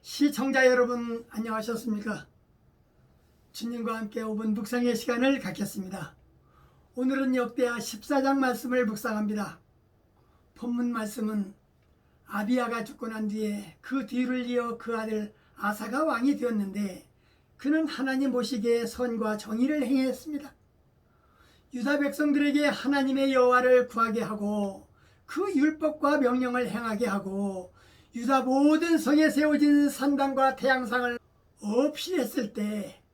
시청자 여러분 안녕하셨습니까? 주님과 함께 5분 묵상의 시간을 갖겠습니다. 오늘은 역대하 14장 말씀을 묵상합니다. 본문 말씀은 아비야가 죽고 난 뒤에 그 뒤를 이어 그 아들 아사가 왕이 되었는데 그는 하나님 보시기에 선과 정의를 행했습니다. 유다 백성들에게 하나님의 여호와를 구하게 하고 그 율법과 명령을 행하게 하고 유다 모든 성에 세워진 산당과 태양상을 없이 했을 때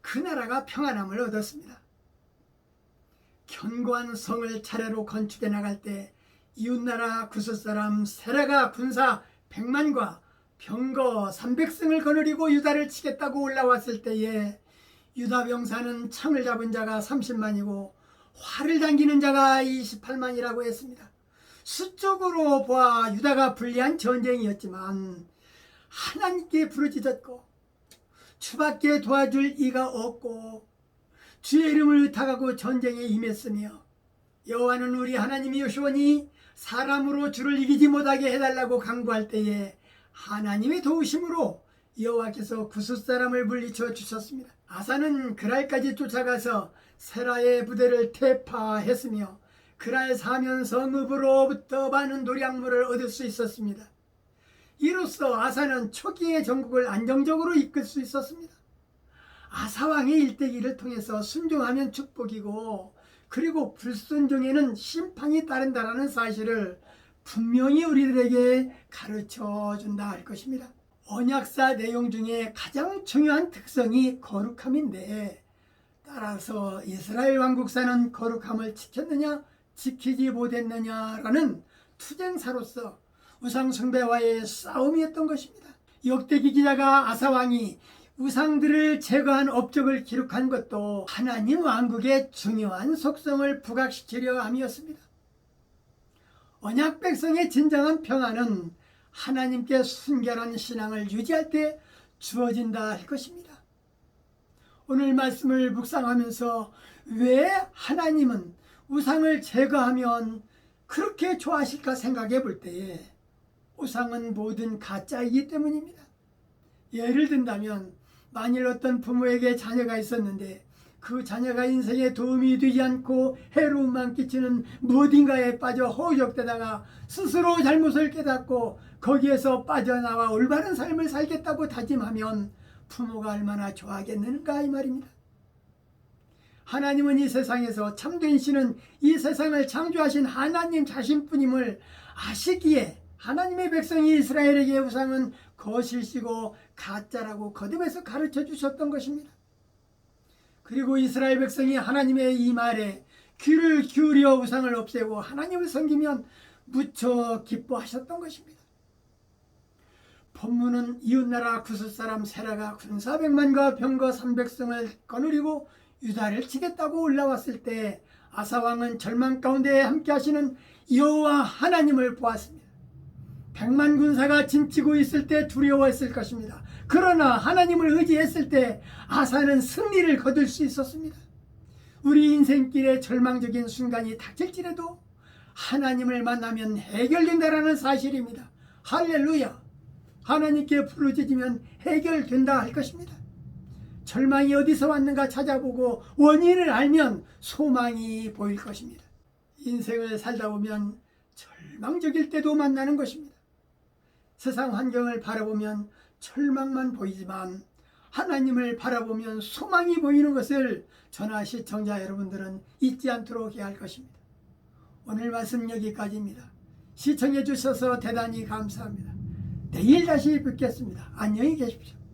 그 나라가 평안함을 얻었습니다. 견고한 성을 차례로 건축해 나갈 때 이웃나라 구스사람 세라가 군사 100만과 병거 300승을 거느리고 유다를 치겠다고 올라왔을 때에 유다 병사는 창을 잡은 자가 30만이고 활을 당기는 자가 28만이라고 했습니다. 수적으로 보아 유다가 불리한 전쟁이었지만 하나님께 부르짖었고 주밖에 도와줄 이가 없고 주의 이름을 의탁하고 전쟁에 임했으며 여호와는 우리 하나님이시오니 사람으로 주를 이기지 못하게 해달라고 간구할 때에 하나님의 도우심으로 여호와께서 구스 사람을 물리쳐 주셨습니다. 아사는 그랄까지 쫓아가서 세라의 부대를 퇴파했으며 그랄 사면 성읍으로부터 많은 노량물을 얻을 수 있었습니다. 이로써 아사는 초기의 전국을 안정적으로 이끌 수 있었습니다. 아사왕의 일대기를 통해서 순종하면 축복이고 그리고 불순종에는 심판이 따른다는 사실을 분명히 우리들에게 가르쳐 준다 할 것입니다. 언약사 내용 중에 가장 중요한 특성이 거룩함인데 따라서 이스라엘 왕국사는 거룩함을 지켰느냐 지키지 못했느냐라는 투쟁사로서 우상숭배와의 싸움이었던 것입니다. 역대기 기자가 아사왕이 우상들을 제거한 업적을 기록한 것도 하나님 왕국의 중요한 속성을 부각시키려 함이었습니다. 언약 백성의 진정한 평안은 하나님께 순결한 신앙을 유지할 때 주어진다 할 것입니다. 오늘 말씀을 묵상하면서 왜 하나님은 우상을 제거하면 그렇게 좋아하실까 생각해 볼 때에 우상은 모든 가짜이기 때문입니다. 예를 든다면 만일 어떤 부모에게 자녀가 있었는데 그 자녀가 인생에 도움이 되지 않고 해로움만 끼치는 무엇인가에 빠져 허우적대다가 스스로 잘못을 깨닫고 거기에서 빠져나와 올바른 삶을 살겠다고 다짐하면 부모가 얼마나 좋아하겠는가 이 말입니다. 하나님은 이 세상에서 참된 신은 이 세상을 창조하신 하나님 자신뿐임을 아시기에 하나님의 백성이 이스라엘에게 우상은 거실시고 가짜라고 거듭해서 가르쳐 주셨던 것입니다. 그리고 이스라엘 백성이 하나님의 이 말에 귀를 기울여 우상을 없애고 하나님을 섬기면 무척 기뻐하셨던 것입니다. 본문은 이웃나라 구스사람 세라가 군사 100만과 병거 300승을 거느리고 유다를 치겠다고 올라왔을 때 아사왕은 절망 가운데 함께 하시는 여호와 하나님을 보았습니다. 100만 군사가 짐치고 있을 때 두려워했을 것입니다. 그러나 하나님을 의지했을 때 아사는 승리를 거둘 수 있었습니다. 우리 인생길에 절망적인 순간이 닥칠지라도 하나님을 만나면 해결된다라는 사실입니다. 할렐루야! 하나님께 부르짖으면 해결된다 할 것입니다. 절망이 어디서 왔는가 찾아보고 원인을 알면 소망이 보일 것입니다. 인생을 살다 보면 절망적일 때도 만나는 것입니다. 세상 환경을 바라보면 절망만 보이지만 하나님을 바라보면 소망이 보이는 것을 저나 시청자 여러분들은 잊지 않도록 해야 할 것입니다. 오늘 말씀 여기까지입니다. 시청해 주셔서 대단히 감사합니다. 내일 다시 뵙겠습니다. 안녕히 계십시오.